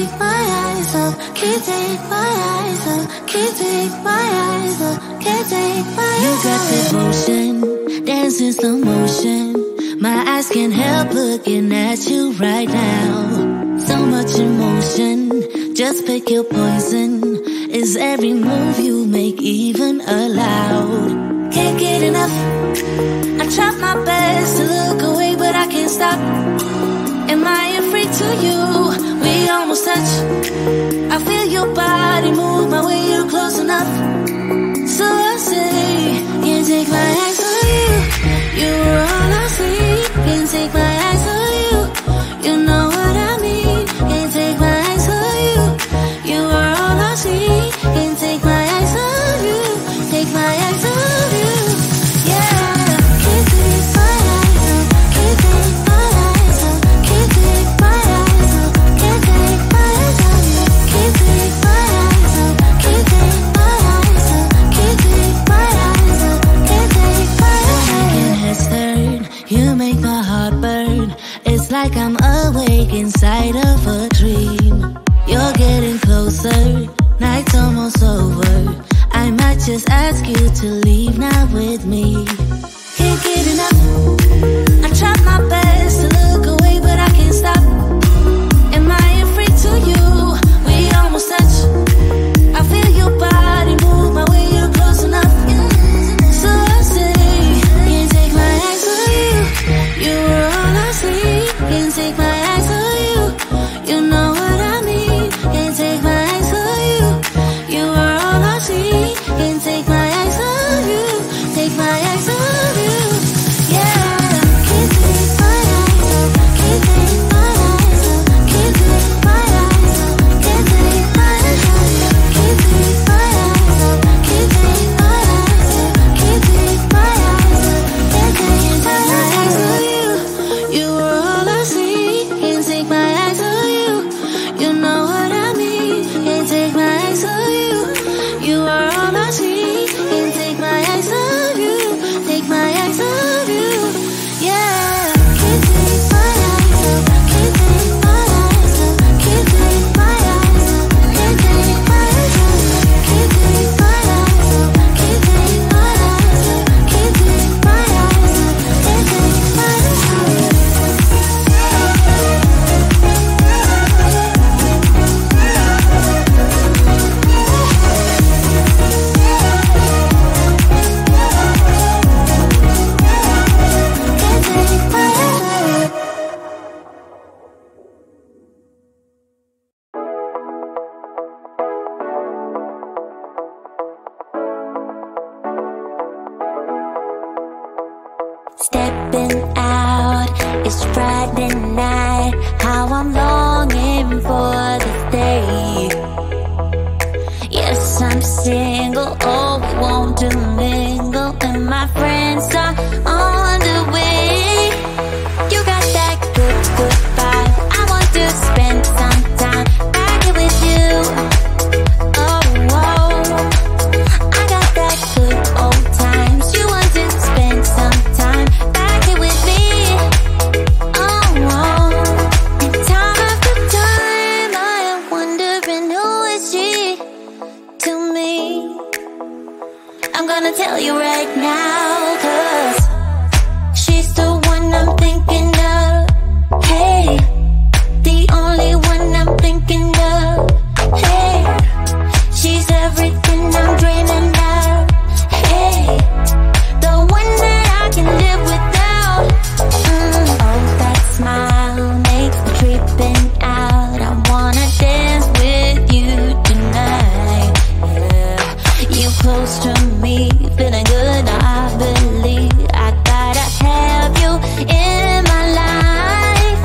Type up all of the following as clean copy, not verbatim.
take my eyes off, can't take my eyes off, can't take my eyes off, can't take my eyes off. You got devotion, dancing slow motion. My eyes can't help looking at you right now. So much emotion, just pick your poison. Is every move you make even allowed? Can't get enough. I try my best to look away, but I can't stop. Am I afraid to you? We almost touch. I feel your body move my way, you're close enough. So I say, can't take my eyes on you. You were all I see. Can't take my eyes on you. You know what I mean. Can't take my eyes on you. You were all I see. Can't take my eyes on you. Take my eyes on you. Yeah. Can't take my eyes off. Can't take my eyes off. Can't take my eyes off. Can't take my eyes on you. Can't take my eyes off. Can't take my eyes off. Can't take my eyes off. Can't take my eyes off. Shaking head stirred. You make my heart burn. It's like I'm awake inside of a dream. You're getting closer. Night's almost over. I might just ask you to leave now with me. Can't get enough. I try my best to look away, but I can't stop. Am I afraid to you? We almost touch. I feel your body move my way, you're close enough. So I say, can't take my eyes on you. You were all I see. Can't take my eyes on you. You know what I mean. Can't take my eyes on you. You were all I see. Can't take my eyes on you. Take my eyes on you. Yeah. Can't take my eyes off. Can't take my eyes off. Can't take my eyes off. Can't take my eyes on you. Can't take my eyes off. Can't take my eyes off. Can't take my eyes off. Can't take my eyes on you. You were all I see. Can't take my eyes on you. You know what I mean. Can't take my eyes on you. You are all I see. Can't take my eyes on you. Take my eyes on you. Yeah. Can't take my eyes off. Can't take my eyes off. Can't take my eyes off. Can't take my eyes on you. Can't take my eyes off. Can't take my eyes off. Can't take my eyes off. Can't take my eyes on you. Stepping out, it's Friday night. How I'm longing for this day. Yes, I'm single, oh, we want to mingle, and my friends are on the way. You got that good, good vibe. I want to spend some time back here with you. Oh, oh, I got that good old times. You want to spend some time back here with me. Oh, oh, and time after time I am wondering who is she to me. I'm gonna tell you right now, 'cause she's the one I'm thinking of. Hey, the only one I'm thinking of. Hey, she's everything I'm dreaming of. Hey, the one that I can live without. Oh, that smile makes me tripping out. I wanna dance with you tonight. Yeah, you close to me, feeling good. I believe I gotta have you in my life.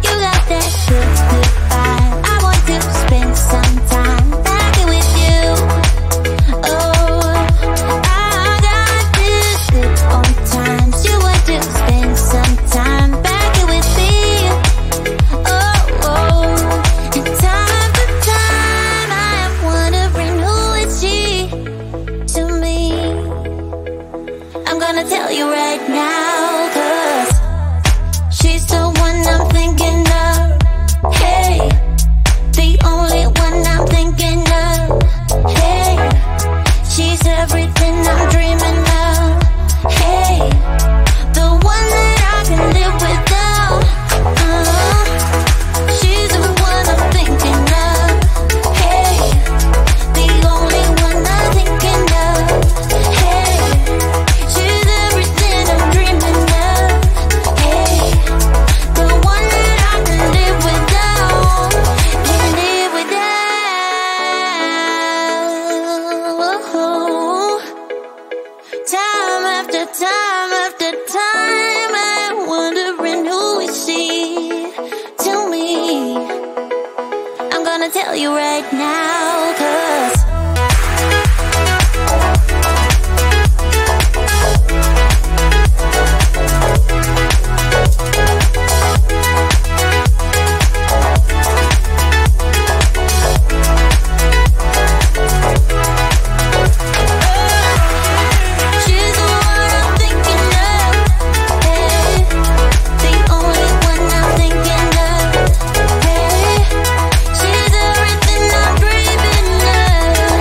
You got that good, good vibe. I want to spend some time back here with you. Oh, I got this good old times. You want to spend some time back here with me. Oh, oh, and time after time I am wondering who is she to me. I'm gonna tell you right now, 'cause she's the one I'm thinking of. Hey, the tell you right now, 'cause she's everything I'm dreaming of.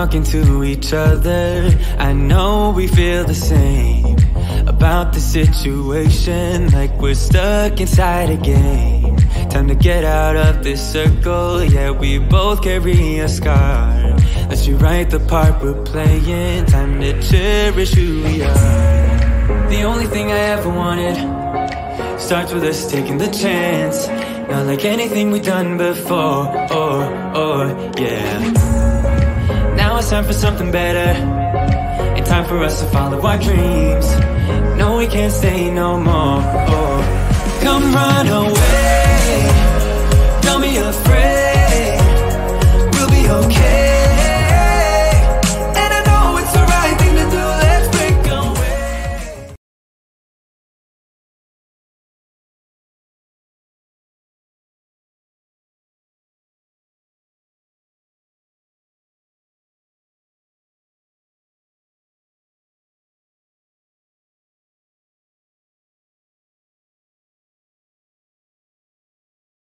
talking to each other. I know we feel the same about the situation, like we're stuck inside a game. Time to get out of this circle, yeah, we both carry a scar. Let's rewrite the part we're playing, time to cherish who we are. The only thing I ever wanted starts with us taking the chance. Not like anything we've done before, yeah. Now it's time for something better, and time for us to follow our dreams. No, we can't stay no more. Come run away, tell me a